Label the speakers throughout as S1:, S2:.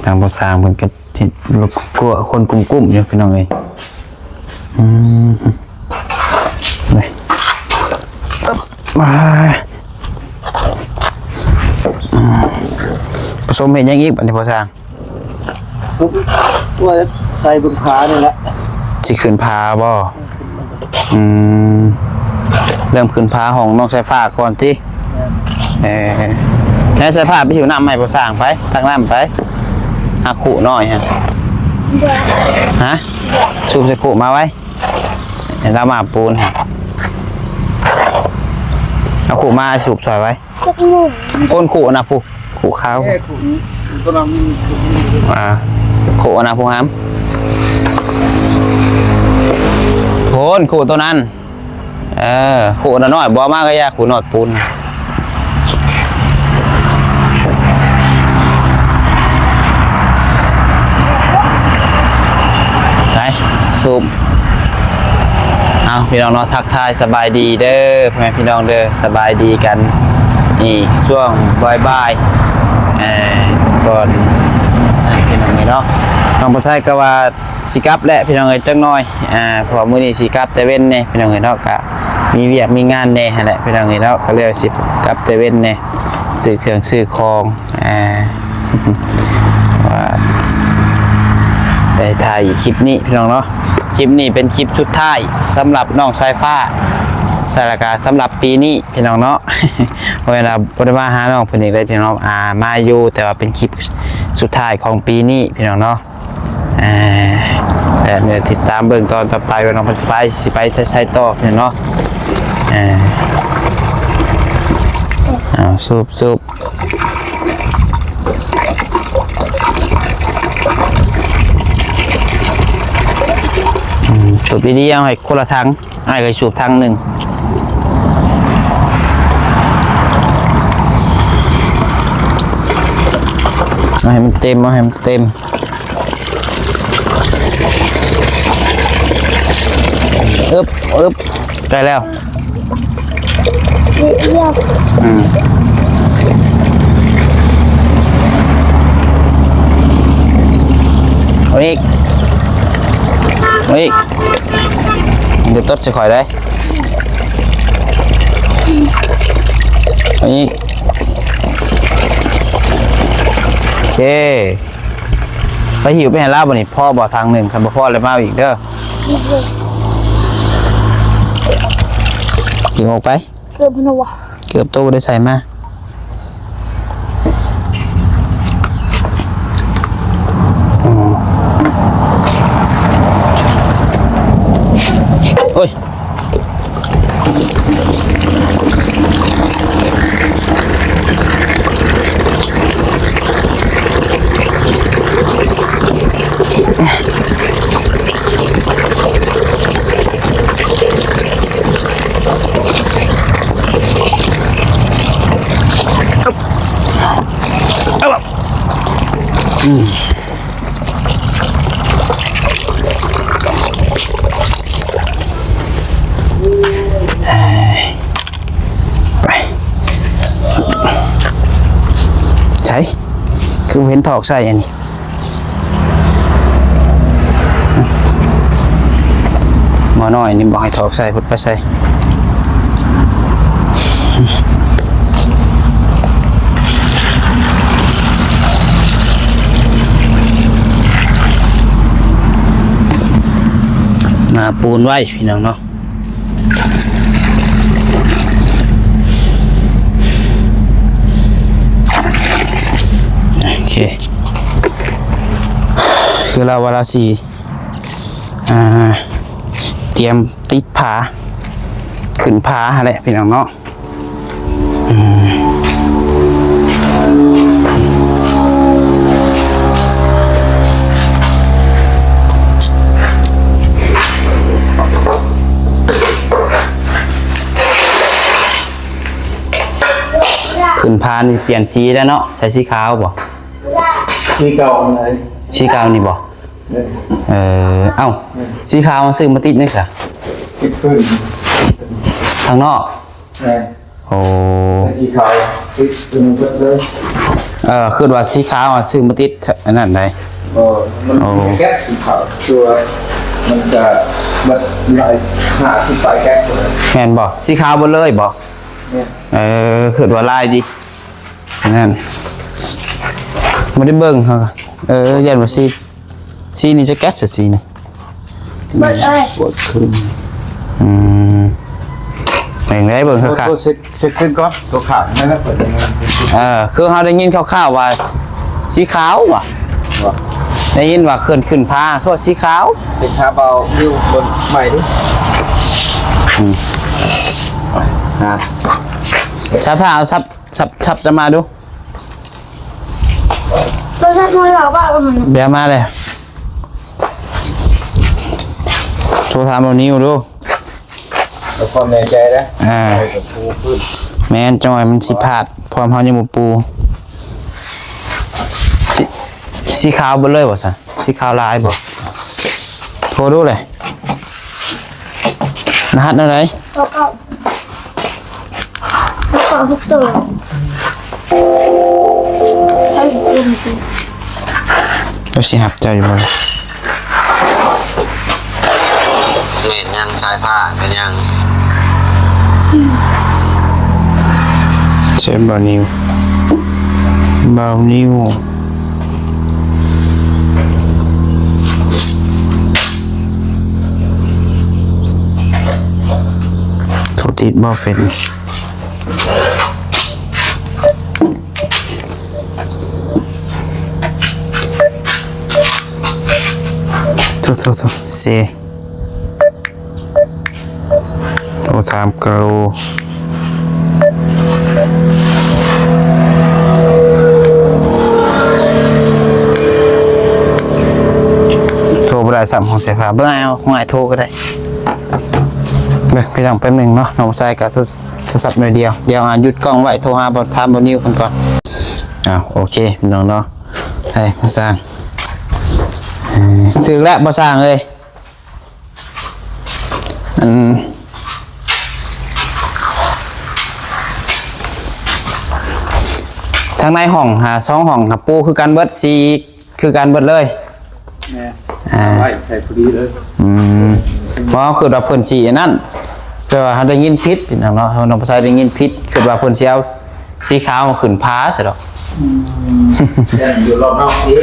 S1: ทางภาษาเหมือนกันกลัวคนกลุ่มๆอยู่พี่น้องเลยเลยมาผสมเห็นยังอีกอันนี้ภาษา
S2: ซุปว่าใส่บุญพานี่แหละ
S1: สิขึ้นพาบ่เริ่มขึ้นพาห้องน้องสายฟ้าก่อนที่ให้สายฟ้าไปหิวน้ำใหม่ภาษาไปตักน้ำไปหาขู่หน่อยฮะสูบใส่ขู่มาไว้เห็นเรามาปูนเอาขู่มาสูบซอยไว้ก้นขู่นะผู้ขู่ข้าวขู่นะผู้ห้ามโผนขู่ตัวนั้นขู่น้อยบ่มากก็ยากขู่หนอดปูนไปสูบเอาพี่น้องเนาะทักทายสบายดีเด้อพ่อแม่พี่น้องเด้อสบายดีกันนี่ช่วงบ่ายก่อนพี่น้องเนาะน้องบ่ใช่ก็ว่าสิกลับแหละพี่น้องเอ้ยจักหน่อยเพราะมื้อนี้สิกลับแต่เว้นเนี่ยพี่น้องเอ้ยเนาะก็มีเวียกมีงานแน่แหละพี่น้องเอ้ยเนาะก็เลยสิกลับแต่เว้นเนี่ยซื้อเครื่องซื้อของว่าไปถ่ายคลิปนี้พี่น้องเนาะคลิปนี้เป็นคลิปสุดท้ายสำหรับน้องสายฟ้าสารกาสำหรับปีนี้พี่น้องเนาะเวลาบริมาหาน้องเพิ่นอีกเลยพี่น้องมาอยู่แต่ว่าเป็นคลิปสุดท้ายของปีนี้พี่น้องเนาะแต่เนี่ยติดตามเบื้องตอนต่อไปว่าน้องเพิ่นสิไปใช้ต่อพี่น้องเนาะสูบสูบดีๆเอาให้คนละถังให้เคยสูบถังหนึ่งเอาให้มันเต็มอึ๊บใกล้แล้วเอาอีกเดี๋ยวต้นจะคอยได้เอาอีกโอเคไปหิวไปเห็นลาบนี่พ่อบอกทางหนึ่งคันพ่อเลยมาอีกเด้อกินออกไปเกือบพนวะเกือบโตได้ใส่มาโอ้ยใช่คือเห็นถอกใส่อันนี้หมอน้อยนี่บอกให้ถอกใส่พุทธไปใส่มาปูนไว้พี่น้องเนาะโอเคคือเราวาราสีเตรียมติดผาขึ้นผาอะไรพี่น้องเนาะขึ้นผานี่เปลี่ยนสีแล้วเนาะใส่สีขาวบ่
S2: สีเก่าเลย
S1: สีขาวนี่บ่เอ้าสีขาวมาซื้อมาติดนี่สิ
S2: ติดขึ้น
S1: ทางนอกโอ้
S2: สีขาวติดขึ้นหมดเลย
S1: คือว่าสีขาวอ่ะซื้อมาติดอันนั้นได้
S2: มันแก๊สสีขาวตัวมันจะมันลาย50ปลายแก๊สเลย
S1: แม่นบ่สีขาวบ่เลยบ่
S2: เนี่ย
S1: คือว่าลายดีนั่นบ่ได้เบิ่งเฮายันว่าสีนี่จะแก๊สสีนี่
S3: เบิดเอ้ย
S2: ปวดขึ้น
S1: แม่งได้เบิ่งค่ะ
S2: ตัวเซ็ตขึ้นก่อนตัวขาวนั่นแหละเปิดยังไง
S1: คือเฮาได้ยินคร่าวๆว่าสีขาวว่ะ
S2: ว่า
S1: ได้ยินว่าขึ้นผ้าเขาว่าสีขาว
S2: เป็นชาเบาอยู่บนใหม่ดิ
S1: ชาฟ้าเอาซับจะมาดู
S3: ตัวชัดมวยหรอบ้าก็มัน
S1: เบียมาเลยโทรถามเอานิ้วดู
S2: แล้วความแน่ใจนะ
S1: อ่า
S2: ไปกับภูพื้น
S1: แม่นจอยมันสิพลาดพร้อมเฮายังบ่ปูสีขาวเบ่เลยบ่ซะสีขาวลายบ่โทรดูเลยรหัสอะไร
S3: ตัวเก่าทุกตัวไอ้กุมกู
S1: เราสิหับเจ้าอยู่บ่
S4: เมนยังชายผ้าเป็นยัง
S1: เชฟบ่าวนิวบ่าวนิวโทรติดบ่เป็นโทษเซโทรถามกรูโทรบ่ได้สัมของสายฟ้าเบิ่งเอาของอ้ายโทรก็ได้เบิ่งพี่น้องแป๊บนึงเนาะน้องชายกับโทรศัพท์หน่อยเดียวเดี๋ยวหยุดกล้องไว้โทรหาบ่ถามบ่นิวเพิ่นก่อนโอเคพี่น้องเนาะให้มาสร้างถึงแล้วบ่สร้างเลยทางในห้องหา2ห้องครับปูคือการเบิดสีคือการเบิดเลย
S2: เนี่ยไว้ใส่พอดีเลย
S1: เพราะคือว่าเพิ่นสีนั่นคือว่าเฮาได้ยินผิดพี่น้องเนาะน้องภาษาได้ยินผิดคือว่าเพิ่นสิเอาสีขาวมาขึ้นพาซะดอก
S2: อยู่รอบนอกนี้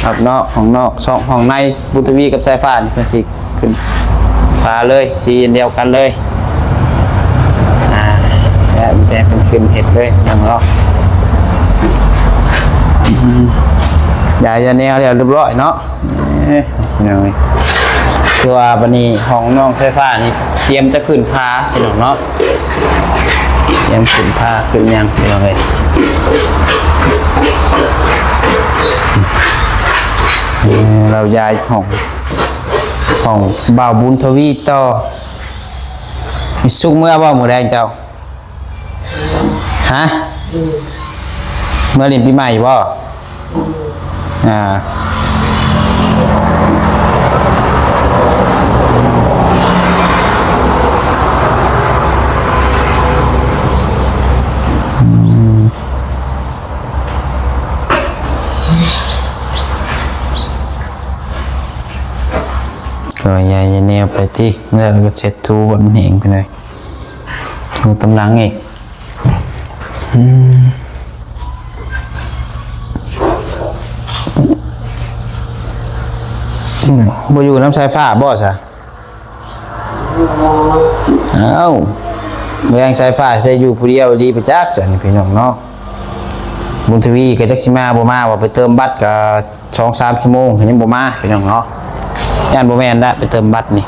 S1: รอบนอกของนอกช่องของในบุตรวีกับสายฟ้านี่เพิ่นสิขึ้นพาเลยสีเดียวกันเลยและแต่เป็นขึ้นเห็ดเลยน้องเนาะอย่าแนวเรียบร้อยเนาะยังไงคือว่าบันนี้ของน้องไฟฟ้านี่เตรียมจะขึ้นพาพี่น้องเนาะเตรียมขึ้นพาขึ้นยังพี่น้องเลยเราย้ายของบ่าวบุญทวีต่อมีสุกเมื่อบ่หมูแดงเจ้าฮะเมื่อเรียนปีใหม่บ่ก็ยายแนวไปที่แล้วก็เช็ดทูบนมันเองไปเลยทูตำลังอีกบ่อยู่น้ำสายฟ้าบ่ซะเมื่อยังสายฟ้าจะอยู่ผู้เดียวดีไปจักจ้ะนี่พี่น้องเนาะบุญทวีก็จักสิมาบ่มาว่าไปเติมบัตรก็ 2-3 ชั่วโมงยังบ่มาพี่น้องเนาะย่านบ่แม่นละไปเติมบัตรนี่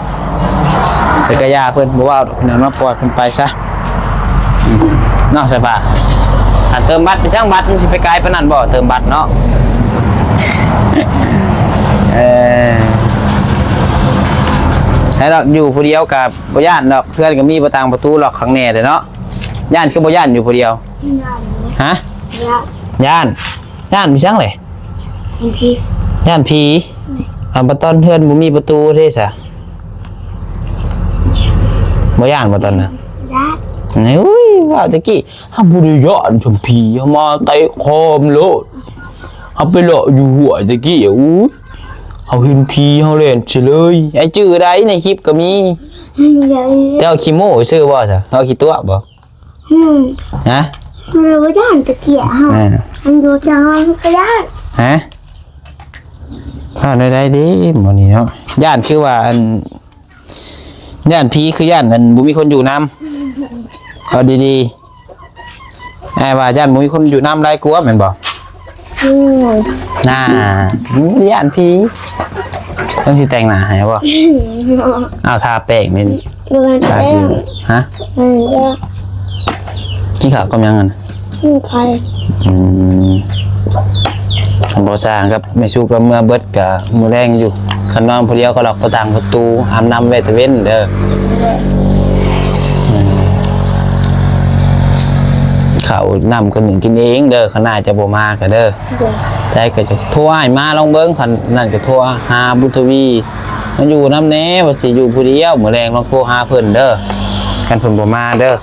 S1: จักรยานเพิ่นบ่ว่าพี่น้องเนาะปล่อยเพิ่นไปซะเนาะสายฟ้าเติมบัตรไปช่างบัตรมันสิไปไกลปานนั้นบ่เติมบัตรเนาะให้เราอยู่ผู้เดียวกับบ่ย่านดอกเพื่อนก็มีประตู ล็อกข้างแน่เด้เนาะย่านคือบ่ย่านอยู่ผู้เดียว
S3: ย่าน
S1: ฮะ
S3: ย่าน
S1: ย่านมีจังเลย
S3: เอ็นพี
S1: ย่านผีบ่ตอนเพื่อนบ่มีประตูเด้ซะบ่ย่านบ่ตอนน่ะ
S3: ย่าน
S1: นี่อุ้ยว่าตะกี้ห้ามบุริยอนชมพีเขามาเตะคอมโลดเขาไปเลาะอยู่หัวตะกี้อุ้ยเขาเห็นพีเขาเล่นเฉยเลยไอ้จื้อได้ในคลิปก็มีแต่เอาขี้โม่ซื้อบ่ซะเอาขี้ตัวบ่ฮะ
S3: รู้จักตะเกียบฮะมันรู้จักก็ได้
S1: ฮะเอาได้ดิหมื้นี้เนาะย่านคือว่าอันย่านพีคือย่านอันบ่มีคนอยู่นำเอาดีๆว่าย่านบ่มีคนอยู่นำได้กลัวแม่นบ่น่าย่านพีต้องสิแต่งหน้าให้บ่เอาทาแป้งนี่
S3: มันแป้ง
S1: ฮะ
S3: ก็
S1: กินข้าวกับยังกัน
S3: ใคร
S1: คำบ่สร้างกับแม่ชูกับเมื่อเบิดกับมือแรงอยู่คันนอนผู้เดียวก็ล็อกประตูประตูอาบน้ำไว้ตะเว้นเด้อข้าวนำกันหนึ่งกินเองเด้อขนาดจะบ่มาก็เด้อใจก็จะโทรให้มาลองเบิ่งคันนั่นก็โทรหาบุญทวีมาอยู่น้ำแน่ว่าสิอยู่ผู้เดียวมื้อแรงลองโทรหาเพิ่นเด้อกันเพิ่นบ่มาเด้อ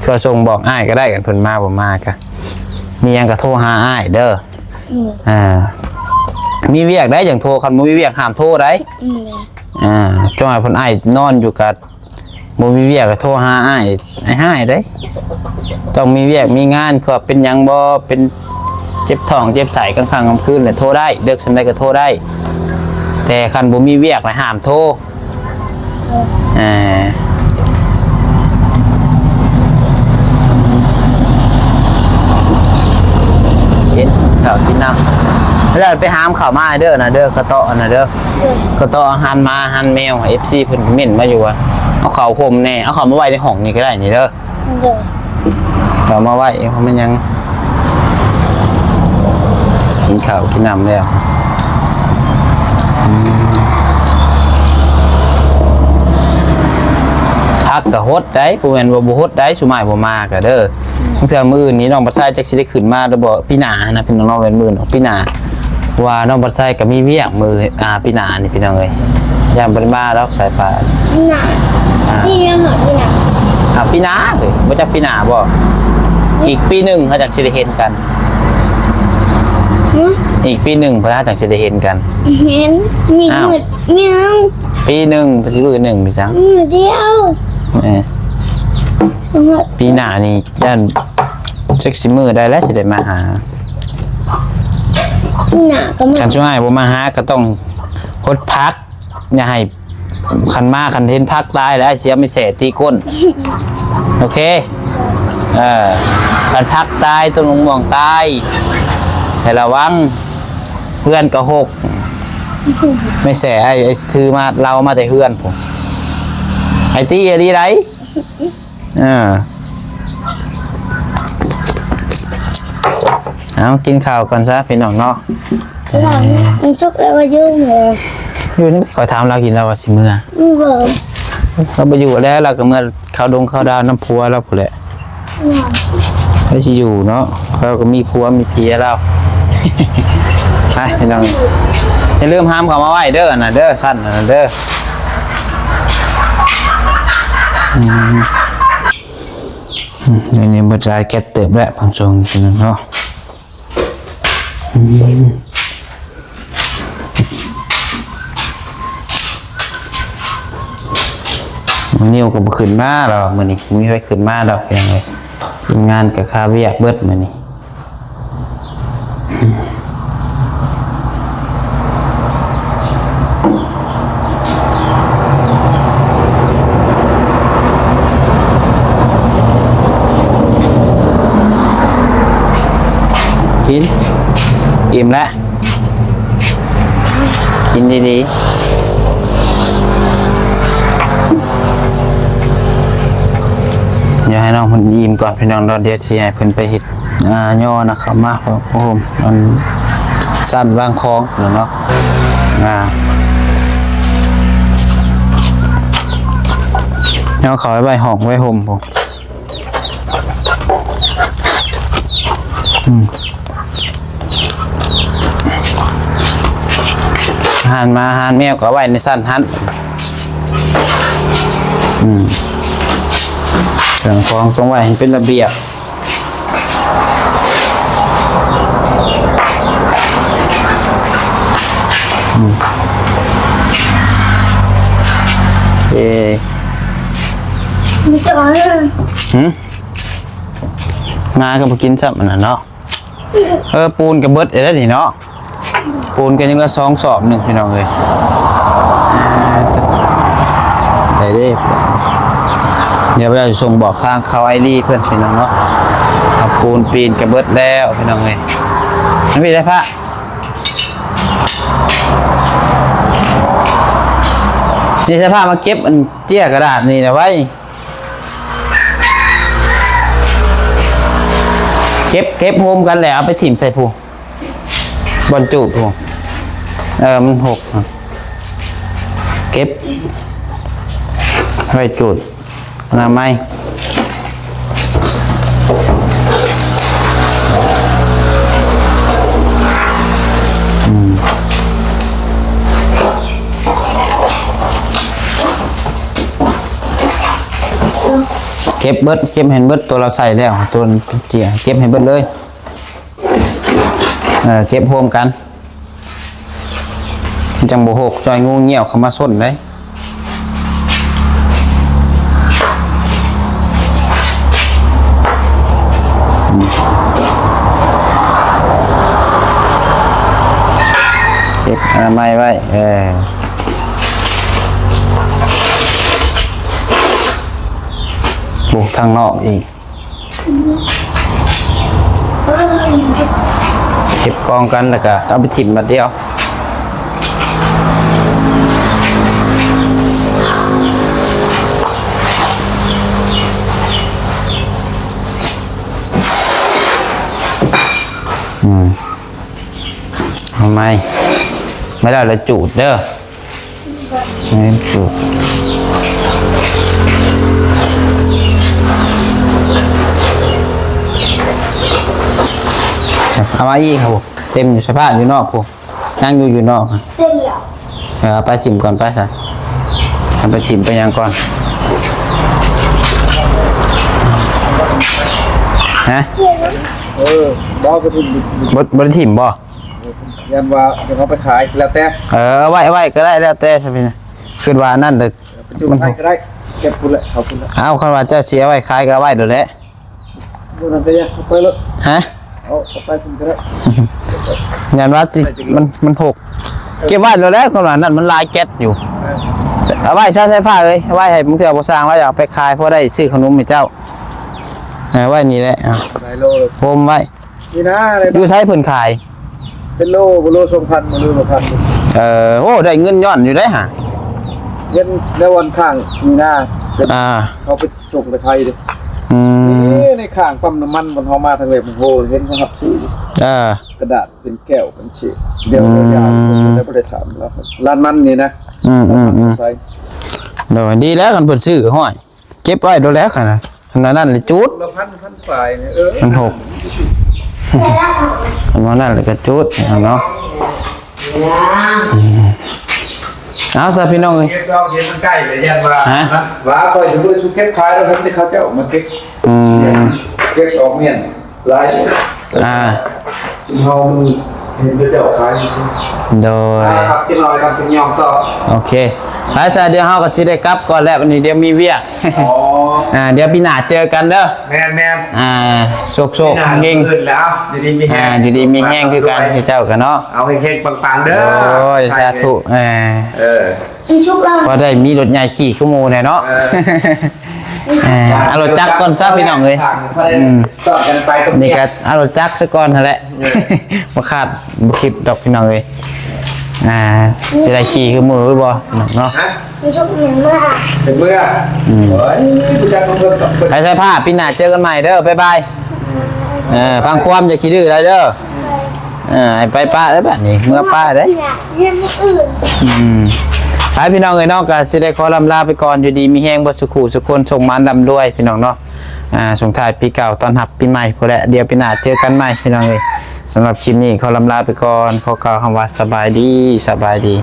S1: ก็ส่งบอกอ้ายก็ได้กันเพิ่นมาบ่มาก็มีหยังก็โทรหาอ้ายเด้อมีเวียกได้อย่างโทรคันบ่มีเวียกห้ามโทรได้จ้อยเพิ่นอ้ายนอนอยู่กับบ่มีเวียกก็โทรหาอ้ายให้ได้ต้องมีเวียกมีงานก็เป็นหยังบ่เป็นเจ็บท้องเจ็บไส้กลางค่ำกลางคืนเนี่ยโทรได้เลิกสำใดก็โทรได้แต่คันบ่มีเวียกน่ะห้ามโทรกินข้าวกินน้ำแล้วไปหามข้าวมาเด้อนะเด้อกระเตาะนะเด้อกระเตาะอาหารมาอาหารแมว FC เพิ่นเม่นมาอยู่ว่าเอาข้าวห่มแน่เอาข้าวมาไว้ในห้องนี่ก็ได้นี่เด้อเอามาไว้เพราะมันยังกินข้าวกินน้ำแล้วพักก็ฮดได้บ่แม่นว่าบ่ฮดได้สุมายบ่มาก็เด้อตั้งแต่มื้อนี้น้องบัดไซจักสิได้ขึ้นมาแล้วบ่ปีหน้านะพี่น้องๆเว้นมื้อเนาะปีหน้าว่าน้องบัดไซก็มีเวียกมื้อปีหน้านี่พี่น้องเอ้ยย่ามบ่ได้มาดอกสายฟ้า
S3: หนาที่ยังหนาที่หนา
S1: ปีหน้าเฮ้ยบ่จักปีหน้าบ่อีกปีหนึงเขาจักสิได้เห็นกันอีกปีหนึงเพิ่นจักสิได้เห็นกัน
S3: เห็นนี่หมดยัง
S1: ปีหนึงบ่สิมื้อหนึงพี่จัง
S3: เดียว
S1: ปีหน้านี่ย่านจักสิมื้อได้แล้วสิได้มาหา
S3: พี่หนาก็มา
S1: คันช่วยบ่มาหาก็ต้องฮดพักอย่าให้คันมาคันเห็นพักตายแล้วเสียไม่เสร็จตีก้นโอเคคันพักตายต้นมะม่วงตายให้ระวังเพื่อนก็หกไม่แสไอ้ถือมาเรามาแต่เพื่อนผมไอ้ตีอะไรไรเอากินข้าวก่อนซะพี่น้องเนาะ
S3: มันชุกแล้วก็ยุ่งเลย
S1: อยู่นี่ขอถามเรากินเราสิเมื่อเราไปอยู่แล้วเราก็เมื่อเขาดงเขาดาวน้ำพัวเราผู้แหละให้สิอยู่เนาะเราก็มีพัวมีเพียเราไปพี่น้องอย่าลืมห้ามเขามาไหวเด้อนะเด้อสั้นนะเด้อนี่บัดรายแกเติบแล้วพังชงพี่น้องเนาะนิ้วก็บ่ขึ้นมาหรอกมื้อนี้มีไว้ขึ้นมาดอกเพียงเลยทีมงานกับคาเวียกเบิดมื้อนี้กินอิ่มแล้วกินดีๆอย่าให้น้องมันยิ้มก่อนพี่น้องเราเดี๋ยวสิให้เพิ่นไปเฮ็ดย่อนะครับมาครับผมมันสั้นวางคองเนาะเอาเขาไว้ห้องไว้ห่มผมหานมาหานแมวก็ไว้ในสั้นหัน เครื่องของต้องไว้ให้เป็นระเบียบโอเค
S3: มีจะเอาเลย
S1: งาก็มากินซับมันน่ะเนาะปูนกับเบิดได้แล้วนี่เนาะปูนกันยังละ2 สอบหนึ่งพี่น้องเลยได้เด้เดี๋ยวเราจะส่งบอกทางเขาไอรีเพื่อนพี่น้องเนาะเอาปูนปีนกับเบิดแล้วพี่น้องเลยนั่นพี่ได้พระนี่ใช้ผ้ามาเก็บอันเจี้ยกระดาษนี่นะไว้เก็บโฮมกันแล้วเอาไปถิ่มใส่ผู้บอลจูดผู้มันหกเก็บไว้จูดน้ำไหมเก็บเบิดเก็บเห็นเบิดตัวเราใส่แล้วตัวเจี๋ยเก็บให้เบิดเลยเก็บโฮมกันจังโบหกจอยงูเงี้ยวเข้ามาส้นได้เก็บไม้ไว้ปลูกทางนอกอีกเก็บกองกันแล้วก็เอาไปถิ่มมาเดียวทำไมไม่ได้เราจูดเด้อไม่จูดเอามาอีกครับผมเต็มอยู่สภาพอยู่นอกผมนั่งอยู่นอก
S3: เต็มแล้ว
S1: ไปถิ่มก่อนไปสิไปถิ่มไปยังก่อนฮะ
S2: บ่ไปถิ่ม
S1: บริถิ่มบ่
S2: ยันว่าจะเขาไปขายแล้วแต่
S1: ไว้ก็ได้แล้วแต่ใช่ไหมคือว่านั่นเลย
S2: มันให้ก็ได้เก็บคุณแหละเอาคุณละ
S1: เอาคันว่าจะเสียไว้ขายก็ไว้เดี๋ยวแหละ
S2: นั่นก็ยังไปเลย
S1: ฮะ
S2: เอาไปคุณก็ได้
S1: ยันว่าสิมันหกเก็บไว้เดี๋ยวแล้วคันว่านั่นมันลายแก๊สอยู่เอาไว้ใช้ไฟเลยไว้ให้มึงเถื่อบ่สร้างไว้อยากไปขายเพราะได้ซื้อขนมให้เจ้าไว้นี่แหละ
S2: หลายโลเลย
S1: โฮมไว้
S2: นี่นะอะไร
S1: ดูใช้เพิ่นขาย
S2: เป็นโล2,000มาโล1,000
S1: โอ้ได้เงินย้อนอยู่ได้ฮะ
S2: เงินในวันข้างมีหน้าเขาไปส่งไปไทยดินี่ในข้างปั๊มน้ำมันบนห้องมาทางเว็บโหเห็นเขาขับซื้อกระดาษเป็นแก้วเป็นฉีกเดี๋ยวยาวจะไม่ได้ถามแล้วร้านมันนี่นะ
S1: โดยดีแล้วกันเพิ่นซื้อห้อยเก็บไว้โดนแล้วค่ะนะขนาดนั้นเลยจุด
S2: ละพันฝ่ายเนี่ย
S1: มันหกขนาดนั้นเลยก็จุดเนาะเอาซะพี่น้องเอ้ย
S2: เก็บดอกเย็นมันใกล้เลยยันว่าคอยจะพูดสุเก็บขายแล้วครับที่เขาเจ้ามาเก็บเก็บออกเมียนลายเขาเห็นเจ้าขาย
S1: โดย
S2: ครับกินหน่อยกันกินยองต่อ
S1: โอเคแล้วจะเดี๋ยวเราก็สิได้กลับก่อนแล้ววันนี้เดี๋ยวมีเวียกเดี๋ยวพี่หน้าเจอกันเด้อ
S2: แม่
S1: โชคเก่ง
S2: แล้ว
S1: อยู่ดีมีแห้งคือกันคือเจ้ากันเนาะ
S2: เอาให้เฮงปังๆเด้อ
S1: โอ้ยสาธุพอได้มีรถใหญ่ขี่ขึ้นโมแน่เนาะเอารถจักรก่อนซะพี่น้องเลย
S2: ต่อกันไป
S1: นี่ก็เอารถจักรซะก่อนนั่นแหละมาขาดบุคิดดอกพี่น้องเลยสิได้ขี่ขึ้นมือบ่เนาะ
S3: มีชุดเหมือนเมื่อ
S2: เป็นเมื่อ
S1: ใส่ผ้าพี่หน้าเจอกันใหม่เด้อบ๊ายบายพังความอย่าขี้ดื้ออะไรเด้อไปป้าได้แบบนี้เมื่อป้าได้
S3: เยี่ยมอื่น
S1: ไปพี่น้องเอ้ยน้องก็สิได้ขอลำลาไปก่อนอยู่ดีมีแห้งบ่สุขุสุคนส่งมันดำด้วยพี่น้องเนาะส่งท้ายปีเก่าตอนรับปีใหม่พอแล้วเดี๋ยวปีหน้าเจอกันใหม่พี่น้องเอ้ยสำหรับคลิปนี้ขอลำลาไปก่อนขอกล่าวคำว่าสบายดี